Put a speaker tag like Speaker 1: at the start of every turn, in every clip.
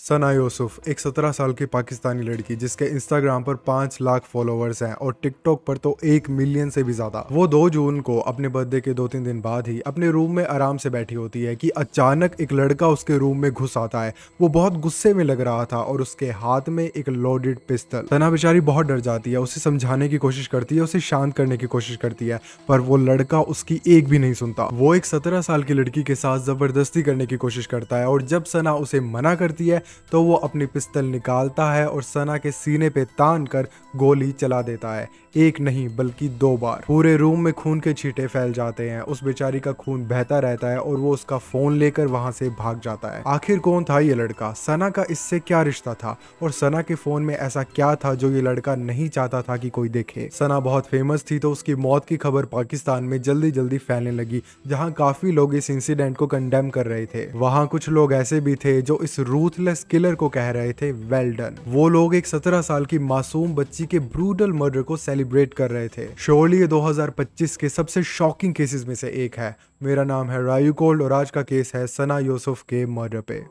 Speaker 1: सना यूसुफ एक 17 साल की पाकिस्तानी लड़की जिसके इंस्टाग्राम पर 5 लाख फॉलोअर्स हैं और टिकटॉक पर तो 1 मिलियन से भी ज्यादा। वो 2 जून को अपने बर्थडे के 2-3 दिन बाद ही अपने रूम में आराम से बैठी होती है कि अचानक एक लड़का उसके रूम में घुस आता है। वो बहुत गुस्से में लग रहा था और उसके हाथ में एक लोडेड पिस्टल। सना बेचारी बहुत डर जाती है, उसे समझाने की कोशिश करती है, उसे शांत करने की कोशिश करती है, पर वो लड़का उसकी एक भी नहीं सुनता। वो एक 17 साल की लड़की के साथ जबरदस्ती करने की कोशिश करता है और जब सना उसे मना करती है तो वो अपनी पिस्तल निकालता है और सना के सीने पे तान कर गोली चला देता है। एक नहीं बल्कि 2 बार। पूरे रूम में खून के छींटे फैल जाते हैं। उस बेचारी का खून बहता रहता है और वो उसका फोन लेकर वहां से भाग जाता है। आखिर कौन था ये लड़का? सना का इससे क्या रिश्ता था और सना के फोन में ऐसा क्या था जो ये लड़का नहीं चाहता था कि कोई देखे? सना बहुत फेमस थी तो उसकी मौत की खबर पाकिस्तान में जल्दी जल्दी फैलने लगी, जहां काफी लोग इस इंसिडेंट को कंडेम कर रहे थे। वहां कुछ लोग ऐसे भी थे जो इस रूथलेस किलर को कह रहे थे वेल डन। वो लोग एक 17 साल की मासूम बच्ची के ब्रूटल मर्डर को सेलिब्रेट कर रहे थे। श्योरली ये 2025 के सबसे शॉकिंग केसेस में से एक है। मेरा नाम है रायू कोल्ड और आज का केस है सना यूसुफ के मर्डर पे।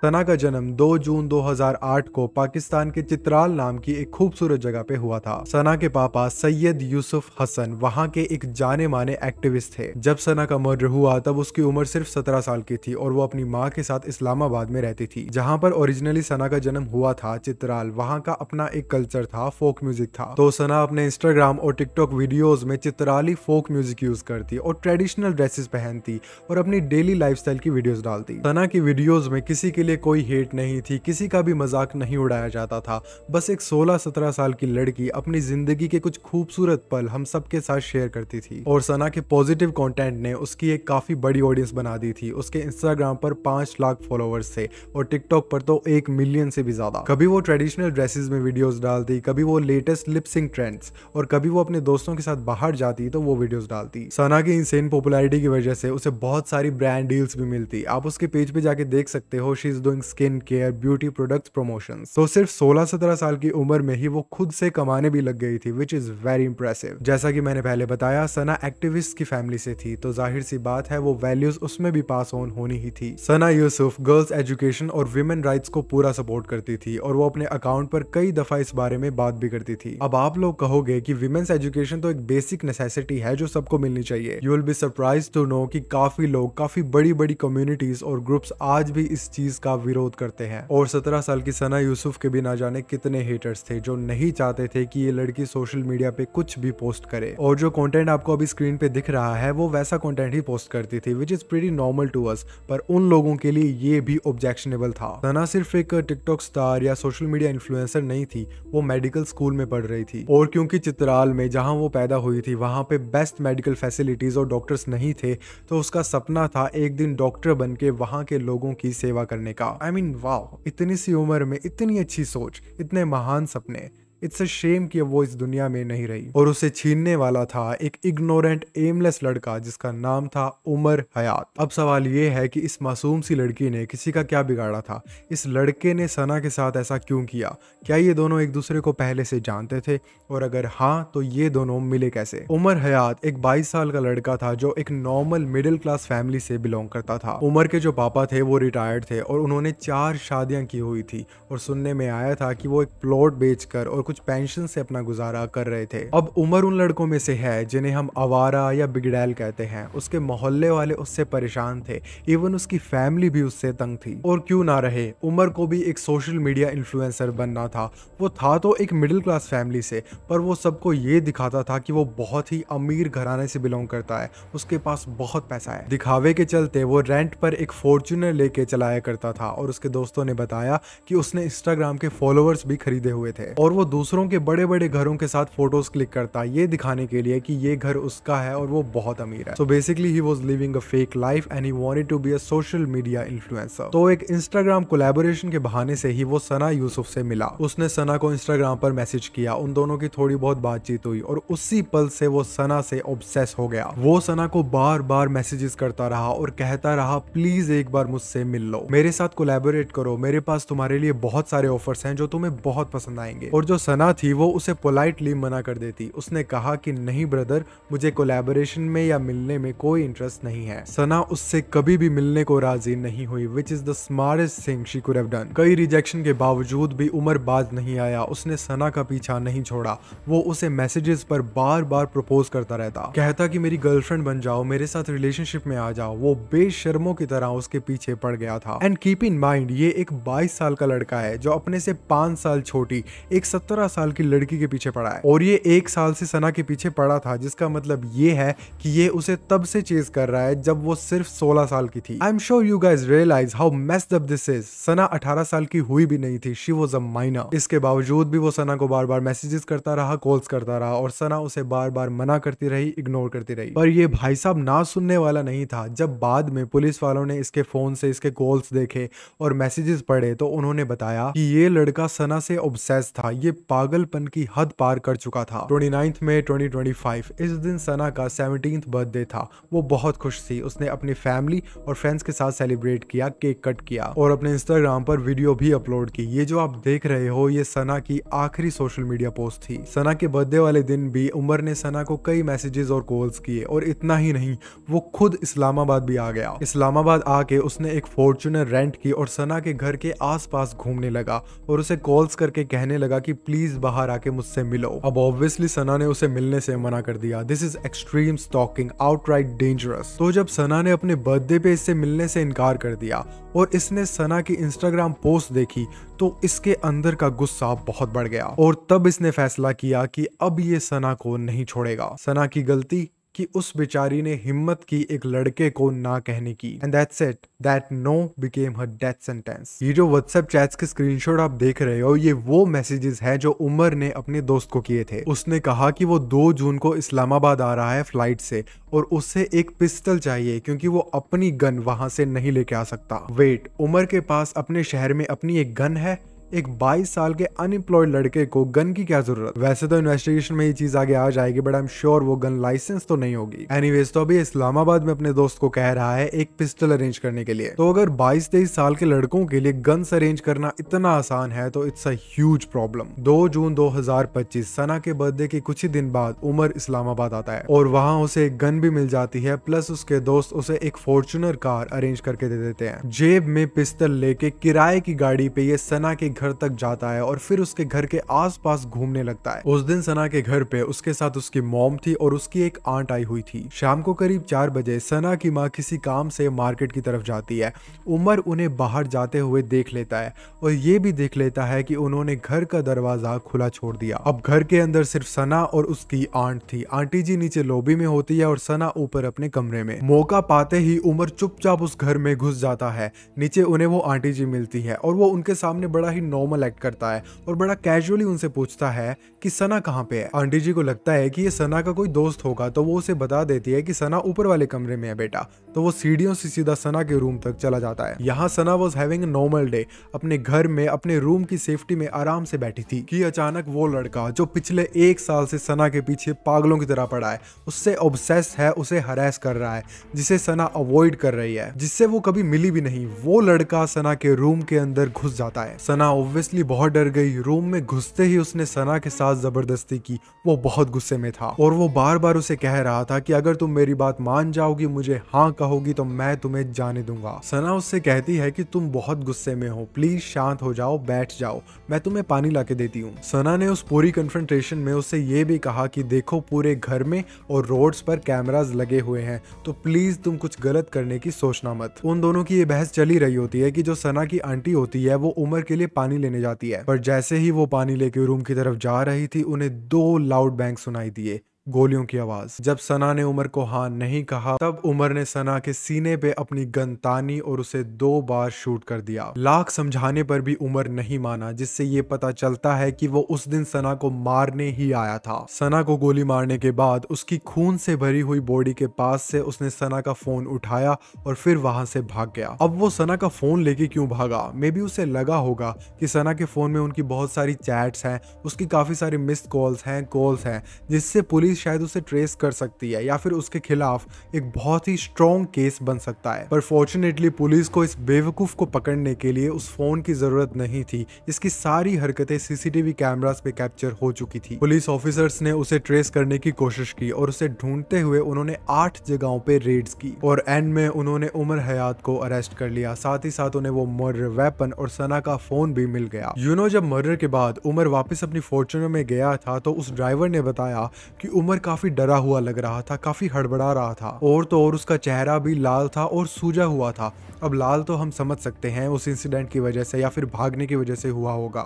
Speaker 1: सना का जन्म 2 जून 2008 को पाकिस्तान के चित्राल नाम की एक खूबसूरत जगह पे हुआ था। सना के पापा सैयद यूसुफ हसन वहां के एक जाने माने एक्टिविस्ट थे। जब सना का मर्डर हुआ तब उसकी उम्र सिर्फ 17 साल की थी और वो अपनी माँ के साथ इस्लामाबाद में रहती थी, जहां पर ओरिजिनली सना का जन्म हुआ था। चित्राल वहां का अपना एक कल्चर था, फोक म्यूजिक था। तो सना अपने इंस्टाग्राम और टिकटॉक वीडियोज में चित्राली फोक म्यूजिक यूज करती और ट्रेडिशनल ड्रेसेस पहनती और अपनी डेली लाइफस्टाइल की वीडियोस डालती। सना की वीडियोज में किसी के लिए कोई हेट नहीं थी, किसी का भी मजाक नहीं उड़ाया जाता था। बस एक 16-17 साल की लड़की अपनी जिंदगी के कुछ खूबसूरत पल हम सबके साथ शेयर करती थी और सना के पॉजिटिव कंटेंट ने उसकी एक काफी बड़ी ऑडियंस बना दी थी। उसके इंस्टाग्राम पर 5 लाख फॉलोअर्स थे और टिकटॉक पर तो 1 मिलियन से भी ज्यादा। कभी वो ट्रेडिशनल ड्रेसेस में वीडियोस डालती, कभी वो लेटेस्ट लिपसिंग ट्रेंड्स और कभी वो अपने दोस्तों के साथ बाहर जाती तो वो वीडियोस डालती। सना की इंसेन पॉपुलैरिटी की वजह से उसे बहुत सारी ब्रांड डील्स भी मिलती। आप उसके पेज पे जाके देख सकते हो, she is doing skin care, beauty products, promotions. तो सिर्फ 16-17 साल की उम्र में ही वो खुद से कमाने भी लग गई थी, विच इज वेरी इंप्रेसिव। जैसा कि मैंने पहले बताया, सना एक्टिविस्ट की फैमिली से थी तो जाहिर सी बात है वो वैल्यूज उसमें भी पास ऑन होनी ही थी। सना यूसुफ गर्ल्स एजुकेशन और विमेन राइट्स को पूरा सपोर्ट करती थी और वो अपने अकाउंट पर कई दफा इस बारे में बात भी करती थी। अब आप लोग कहोगे कि विमेन्स एजुकेशन तो एक बेसिक नेसेसिटी है जो सबको मिलनी चाहिए। You will be surprised to know कि काफी लोग, काफी बड़ी बड़ी कम्युनिटीज और ग्रुप्स आज भी इस चीज का विरोध करते हैं। और 17 साल की सना यूसुफ के भी ना जाने कितने हेटर्स थे जो नहीं चाहते थे कि ये लड़की सोशल मीडिया पे कुछ भी पोस्ट करे। और जो कंटेंट आपको अभी स्क्रीन पे दिख रहा है वो वैसा कंटेंट ही पोस्ट करती थी, which is pretty normal to us, पर उन लोगों के लिए ये भी ऑब्जेक्शनेबल था। सना सिर्फ एक टिकटॉक स्टार या सोशल मीडिया इन्फ्लुएंसर नहीं थी, वो मेडिकल स्कूल में पढ़ रही थी। और क्योंकि चित्राल में जहां वो पैदा हुई थी वहां पे बेस्ट मेडिकल फैसिलिटीज और डॉक्टर्स नहीं थे, तो उसका सपना था एक दिन डॉक्टर बन के वहां के लोगों की सेवा करने का। आई मीन वाओ, इतनी सी उम्र में इतनी अच्छी सोच, इतने महान सपने। इट्स अ शेम कि वो इस दुनिया में नहीं रही। और उसे छीनने वाला था एक इग्नोरेंट एमलेस लड़का जिसका नाम था उमर हयात। अब सवाल ये है कि इस मासूम सी लड़की ने किसी का क्या बिगाड़ा था? इस लड़के ने सना के साथ ऐसा क्यों किया? क्या ये दोनों एक दूसरे को पहले से जानते थे? और अगर हाँ तो ये दोनों मिले कैसे? उमर हयात एक 22 साल का लड़का था जो एक नॉर्मल मिडिल क्लास फैमिली से बिलोंग करता था। उमर के जो पापा थे वो रिटायर्ड थे और उन्होंने 4 शादियां की हुई थी और सुनने में आया था कि वो एक प्लॉट बेचकर और कुछ पेंशन से अपना गुजारा कर रहे थे। अब उमर उन लड़कों में से है जिन्हें हम आवारा या बिगड़ैल कहते हैं। उसके मोहल्ले वाले उससे परेशान थे, इवन उसकी फैमिली भी उससे तंग थी। और क्यों ना रहे, उमर को भी एक सोशल मीडिया इन्फ्लुएंसर बनना था। वो था तो एक मिडिल क्लास फैमिली से, पर वो सबको ये दिखाता था कि वो बहुत ही अमीर घराने से बिलोंग करता है, उसके पास बहुत पैसा है। दिखावे के चलते वो रेंट पर एक फॉर्च्यूनर लेके चलाया करता था और उसके दोस्तों ने बताया कि उसने इंस्टाग्राम के फॉलोअर्स भी खरीदे हुए थे और वो दूसरों के बड़े बड़े घरों के साथ फोटोज क्लिक करता, ये दिखाने के लिए कि ये घर उसका है और वो बहुत अमीर है। So basically he was living a fake life and he wanted to be a social media influencer. तो एक इंस्टाग्राम कोलैबोरेशन के बहाने से ही वो सना यूसुफ से मिला। उसने सना को इंस्टाग्राम पर मैसेज किया, उन दोनों की थोड़ी बहुत बातचीत हुई और उसी पल से वो सना से ऑब्सेस हो गया। वो सना को बार बार मैसेजेस करता रहा और कहता रहा, प्लीज एक बार मुझसे मिल लो, मेरे साथ कोलैबोरेट करो, मेरे पास तुम्हारे लिए बहुत सारे ऑफर्स हैं जो तुम्हें बहुत पसंद आएंगे। और जो सना थी वो उसे पोलाइटली मना कर देती। उसने कहा कि नहीं ब्रदर, मुझे कोलैबोरेशन में या मिलने में कोई इंटरेस्ट नहीं है। सना उससे कभी भी मिलने को राजी नहीं हुई, which is the smartest thing she could have done. कई रिजेक्शन के बावजूद भी उमर बाज नहीं आया। उसने सना का पीछा नहीं छोड़ा। वो उसे मैसेजेस पर बार बार प्रपोज करता रहता, कहता कि मेरी गर्लफ्रेंड बन जाओ, मेरे साथ रिलेशनशिप में आ जाओ। वो बेशर्मों की तरह उसके पीछे पड़ गया था। एंड कीप इन माइंड, ये एक 22 साल का लड़का है जो अपने से 5 साल छोटी एक 17 साल की लड़की के पीछे पड़ा है, और ये 1 साल से सना के पीछे पड़ा था, जिसका मतलब ये है कि ये उसे तब से चेज कर रहा है जब वो सिर्फ 16 साल की थी। I am sure you guys realize how messed up this is. Sana 18 साल की हुई भी नहीं थी, शी वाज अ माइनर। इसके बावजूद भी वो सना को बार बार मैसेजेस करता रहा, कॉल्स करता रहा, और सना उसे बार बार मना करती रही, इग्नोर करती रही। पर ये भाई साहब ना सुनने वाला नहीं था। जब बाद में पुलिस वालों ने इसके फोन से इसके कॉल्स देखे और मैसेजेस पढ़े तो उन्होंने बताया कि ये लड़का सना से ऑब्सेस था। ये पागलपन की हद पार कर चुका था। 29 मई 2025 इस दिन सना का 17th बर्थडे था। वो बहुत खुश थी। उसने अपनी फैमिली और फ्रेंड्स के साथ सेलिब्रेट किया, केक कट किया और अपने इंस्टाग्राम पर वीडियो भी अपलोड की। ये जो आप देख रहे हो ये सना की आखिरी सोशल मीडिया पोस्ट थी। सना के बर्थडे वाले दिन भी उमर ने सना को कई मैसेजेस और कॉल्स किए, और इतना ही नहीं, वो खुद इस्लामाबाद भी आ गया। इस्लामाबाद आके उसने एक फॉर्च्यूनर रेंट की और सना के घर के आसपास घूमने लगा और उसे कॉल्स करके कहने लगा कि प्लीज बाहर आके मुझसे मिलो। अब ऑब्वियसली सना ने उसे मिलने से मना कर दिया। This is extreme stalking, outright dangerous. तो जब सना ने अपने बर्थडे पे इससे मिलने से इनकार कर दिया और इसने सना की इंस्टाग्राम पोस्ट देखी तो इसके अंदर का गुस्सा बहुत बढ़ गया, और तब इसने फैसला किया कि अब ये सना को नहीं छोड़ेगा। सना की गलती कि उस बेचारी ने हिम्मत की एक लड़के को ना कहने की, and that's it, that know became her death sentence. ये जो व्हाट्सएप चैट्स के स्क्रीनशॉट आप देख रहे हो ये वो मैसेजेस हैं जो उमर ने अपने दोस्त को किए थे। उसने कहा कि वो 2 जून को इस्लामाबाद आ रहा है फ्लाइट से और उसे एक पिस्टल चाहिए क्योंकि वो अपनी गन वहां से नहीं लेके आ सकता। वेट, उमर के पास अपने शहर में अपनी एक गन है? एक 22 साल के अनएम्प्लॉयड लड़के को गन की क्या जरूरत? वैसे तो इन्वेस्टिगेशन में ये चीज आगे आ जाएगी, बट आई एम श्योर वो गन लाइसेंस तो नहीं होगी। एनीवेज, तो अभी इस्लामाबाद में अपने दोस्त को कह रहा है एक पिस्टल अरेंज करने के लिए। तो अगर 22-23 साल के लड़कों के लिए गन्स अरेंज करना इतना आसान है तो इट्स अ ह्यूज प्रॉब्लम। 2 जून 2025 सना के बर्थडे के कुछ ही दिन बाद उमर इस्लामाबाद आता है और वहां उसे एक गन भी मिल जाती है, प्लस उसके दोस्त उसे एक फॉर्च्यूनर कार अरेंज करके दे देते हैं। जेब में पिस्टल लेके किराए की गाड़ी पे ये सना के घर तक जाता है और फिर उसके घर के आसपास घूमने लगता है। उस दिन सना के घर पे उसके साथ उसकी मॉम थी और उसकी एक आंट आई हुई थी। शाम को करीब 4 बजे सना की माँ किसी काम से मार्केट की तरफ जाती है। उमर उन्हें बाहर जाते हुए देख लेता है और ये भी देख लेता है कि उन्होंने घर का दरवाजा खुला छोड़ दिया। अब घर के अंदर सिर्फ सना और उसकी आंट थी। आंटी जी नीचे लॉबी में होती है और सना ऊपर अपने कमरे में। मौका पाते ही उमर चुपचाप उस घर में घुस जाता है। नीचे उन्हें वो आंटी जी मिलती है और वो उनके सामने बड़ा ही नॉर्मल एक्ट करता है और बड़ा कैजुअली उनसे पूछता है कि सना कहाँ पे है। आंटी जी को लगता है कि ये सना का कोई दोस्त होगा तो वो उसे बता देती है कि सना ऊपर वाले कमरे में है बेटा। तो वो सीढ़ियों से सीधा सना के रूम तक चला जाता है। यहाँ Sana was having a normal day, अपने घर में अपने रूम की सेफ्टी में आराम से बैठी थी कि अचानक वो लड़का जो पिछले 1 साल से सना के पीछे पागलों की तरह पड़ा है, उससे ऑब्सेस है, उसे हरास कर रहा है, जिसे सना अवॉइड कर रही है, जिससे वो कभी मिली भी नहीं, वो लड़का सना के रूम के अंदर घुस जाता है। सना ऑब्वियसली बहुत डर गई। रूम में घुसते ही उसने सना के साथ जबरदस्ती की। वो बहुत गुस्से में था और वो बार बार उसे कह रहा था कि अगर तुम मेरी बात मान जाओगी, मुझे हाँ कहोगी तो मैं तुम्हें जाने दूंगा। सना उससे कहती है कि तुम बहुत गुस्से में हो, प्लीज शांत हो जाओ, बैठ जाओ, मैं तुम्हें पानी लाके देती हूँ। सना ने उस पूरी कन्फ्रंटेशन में उससे ये भी कहा कि देखो पूरे घर में और रोड्स पर कैमरास लगे हुए हैं, तो प्लीज तुम कुछ गलत करने की सोचना मत। उन दोनों की ये बहस चली रही होती है कि जो सना की आंटी होती है वो उमर के लिए पानी लेने जाती है, पर जैसे ही वो पानी लेके रूम की तरफ जा रही थी उन्हें 2 लाउड बैंग सुनाई दिए, गोलियों की आवाज। जब सना ने उमर को हाँ नहीं कहा तब उमर ने सना के सीने पे अपनी गन तानी और उसे 2 बार शूट कर दिया। लाख समझाने पर भी उमर नहीं माना, जिससे ये पता चलता है कि वो उस दिन सना को मारने ही आया था। सना को गोली मारने के बाद उसकी खून से भरी हुई बॉडी के पास से उसने सना का फोन उठाया और फिर वहां से भाग गया। अब वो सना का फोन लेके क्यों भागा? मे बी उसे लगा होगा कि सना के फोन में उनकी बहुत सारी चैट्स हैं, उसकी काफी सारी मिस्ड कॉल्स हैं, जिससे पुलिस पुलिस शायद उसे ट्रेस कर सकती है या फिर उसके खिलाफ एक बहुत ही स्ट्रॉन्ग केस बन सकता है। पर फॉर्चुनेटली पुलिस को इस बेवकूफ को पकड़ने के लिए उस फोन की जरूरत नहीं थी। इसकी सारी हरकतें सीसीटीवी कैमरास पे कैप्चर हो चुकी थी। पुलिस ऑफिसर्स ने उसे ट्रेस करने की कोशिश की और उसे ढूंढते हुए उन्होंने 8 जगहों पे रेड्स की और एंड में उन्होंने उमर हयात को अरेस्ट कर लिया। साथ ही साथ उन्हें वो मर्डर वेपन और सना का फोन भी मिल गया। जब मर्डर के बाद उमर वापस अपनी फॉर्च्यूनर में गया था तो उस ड्राइवर ने बताया कि उमर काफी डरा हुआ लग रहा था, काफी हड़बड़ा रहा था और तो और उसका चेहरा भी लाल था और सूजा हुआ था। अब लाल तो हम समझ सकते हैं उस इंसिडेंट की वजह से या फिर भागने की वजह से हुआ होगा,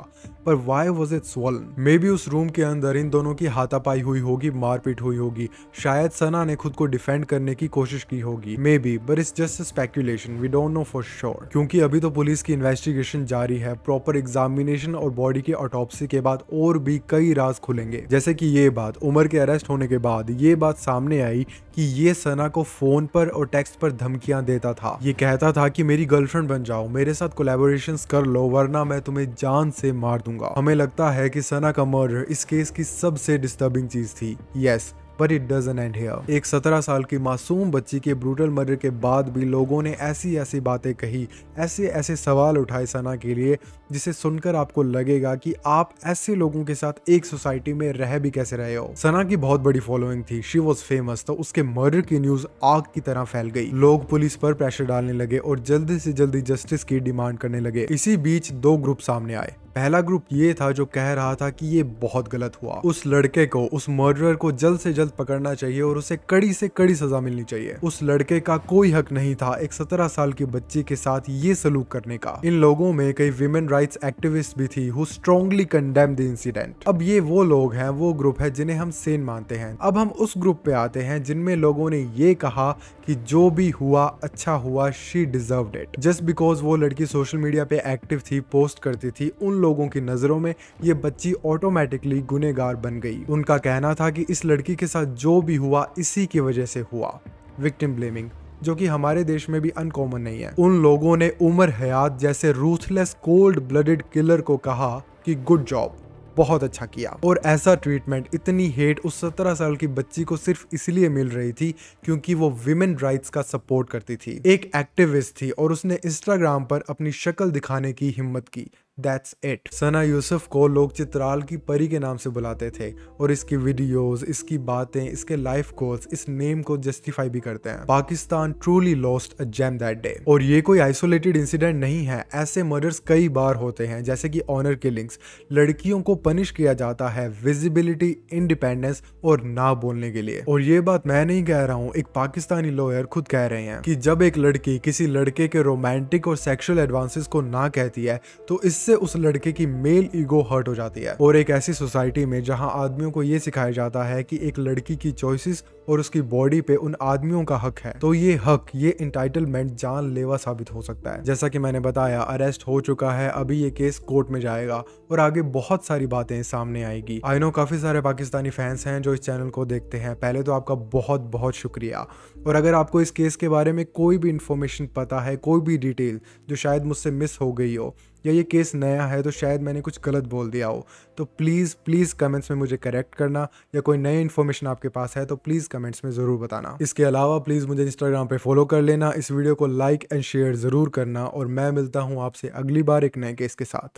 Speaker 1: पर why was it swollen? May be उस रूम के अंदर इन दोनों की हाथापाई हुई होगी, मारपीट हुई होगी। शायद सना ने खुद को डिफेंड करने की कोशिश की होगी, may be, but it's just speculation, we don't know for sure. क्योंकि अभी तो पुलिस की इन्वेस्टिगेशन जारी है। प्रॉपर एग्जामिनेशन और बॉडी की ऑटोप्सी के बाद और भी कई राज खुलेंगे। जैसे कि ये बात उमर के अरेस्ट होने के बाद ये बात सामने आई कि ये सना को फोन पर और टेक्स्ट पर धमकियां देता था। ये कहता था कि मेरी गर्लफ्रेंड बन जाओ, मेरे साथ कोलैबोरेशंस कर लो, वरना मैं तुम्हें जान से मार दूंगा। हमें लगता है कि सना का मर्डर इस केस की सबसे डिस्टर्बिंग चीज थी। Yes, but it doesn't and here. एक 17 साल की मासूम बच्ची के ब्रूटल मर्डर के बाद भी लोगों ने ऐसी ऐसी बातें कही, ऐसे ऐसे सवाल उठाए सना के लिए, जिसे सुनकर आपको लगेगा कि आप ऐसे लोगों के साथ एक सोसाइटी में रह भी कैसे रहे हो। सना की बहुत बड़ी फॉलोइंग थी, शी वॉज फेमस, तो उसके मर्डर की न्यूज आग की तरह फैल गई। लोग पुलिस पर प्रेशर डालने लगे और जल्दी से जल्दी जस्टिस की डिमांड करने लगे। इसी बीच 2 ग्रुप सामने आए। पहला ग्रुप ये था जो कह रहा था कि ये बहुत गलत हुआ, उस लड़के को, उस मर्डरर को जल्द से जल्द पकड़ना चाहिए और उसे कड़ी से कड़ी सजा मिलनी चाहिए। उस लड़के का कोई हक नहीं था एक 17 साल की बच्ची के साथ ये सलूक करने का। इन लोगों में कई विमेन राइट्स एक्टिविस्ट भी थी who strongly condemn the incident. अब ये वो लोग हैं, वो ग्रुप है जिन्हें हम सेन मानते हैं। अब हम उस ग्रुप पे आते हैं जिनमें लोगों ने ये कहा कि जो भी हुआ अच्छा हुआ, she deserved it. Just because वो लड़की सोशल मीडिया पे एक्टिव थी, पोस्ट करती थी, उन लोगों की नजरों में ये बच्ची ऑटोमेटिकली गुनहगार बन गई। उनका कहना था कि इस लड़की के साथ जो भी हुआ इसी की वजह से हुआ। विक्टिम ब्लेमिंग, जो कि हमारे देश में भी अनकॉमन नहीं है। उन लोगों ने उमर हयात जैसे रूथलेस कोल्ड ब्लडेड किलर को कहा कि गुड जॉब, बहुत अच्छा किया। और ऐसा ट्रीटमेंट, इतनी हेट उस 17 साल की बच्ची को सिर्फ इसलिए मिल रही थी क्योंकि वो विमेन राइट्स का सपोर्ट करती थी, एक एक्टिविस्ट थी और उसने इंस्टाग्राम पर अपनी शक्ल दिखाने की हिम्मत की। That's it। सना यूसुफ को लोग चित्राल की परी के नाम से बुलाते थे और इसकी वीडियोस, इसकी बातें, इसके लाइफ गोल्स इस नेम को जस्टिफाई भी करते हैं। Pakistan truly lost a gem that day. और ये कोई आइसोलेटेड इंसिडेंट नहीं है, ऐसे मर्डर्स कई बार होते हैं, जैसे कि ऑनर किलिंग्स। लड़कियों को पनिश किया जाता है विजिबिलिटी, इंडिपेंडेंस और ना बोलने के लिए। और ये बात मैं नहीं कह रहा हूँ, एक पाकिस्तानी लॉयर खुद कह रहे हैं कि जब एक लड़की किसी लड़के के रोमांटिक और सेक्सुअल एडवांसेस को ना कहती है तो इससे उस लड़के की मेल ईगो हर्ट हो जाती है। और एक ऐसी सोसाइटी में जहां आदमियों को यह सिखाया जाता है कि एक लड़की की चॉइसेस और उसकी बॉडी पे उन आदमियों का हक है, तो ये हक, ये इंटाइटलमेंट जानलेवा साबित हो सकता है। जैसा कि मैंने बताया, अरेस्ट हो चुका है, अभी ये केस कोर्ट में जाएगा और आगे बहुत सारी बातें सामने आएगी। आई नो काफी सारे पाकिस्तानी फैंस हैं जो इस चैनल को देखते हैं, पहले तो आपका बहुत बहुत शुक्रिया। और अगर आपको इस केस के बारे में कोई भी इंफॉर्मेशन पता है, कोई भी डिटेल जो शायद मुझसे मिस हो गई हो, या ये केस नया है तो शायद मैंने कुछ गलत बोल दिया हो, तो प्लीज़ कमेंट्स में मुझे करेक्ट करना, या कोई नई इन्फॉर्मेशन आपके पास है तो प्लीज़ कमेंट्स में ज़रूर बताना। इसके अलावा प्लीज़ मुझे इंस्टाग्राम पे फॉलो कर लेना, इस वीडियो को लाइक एंड शेयर ज़रूर करना, और मैं मिलता हूँ आपसे अगली बार एक नए केस के साथ।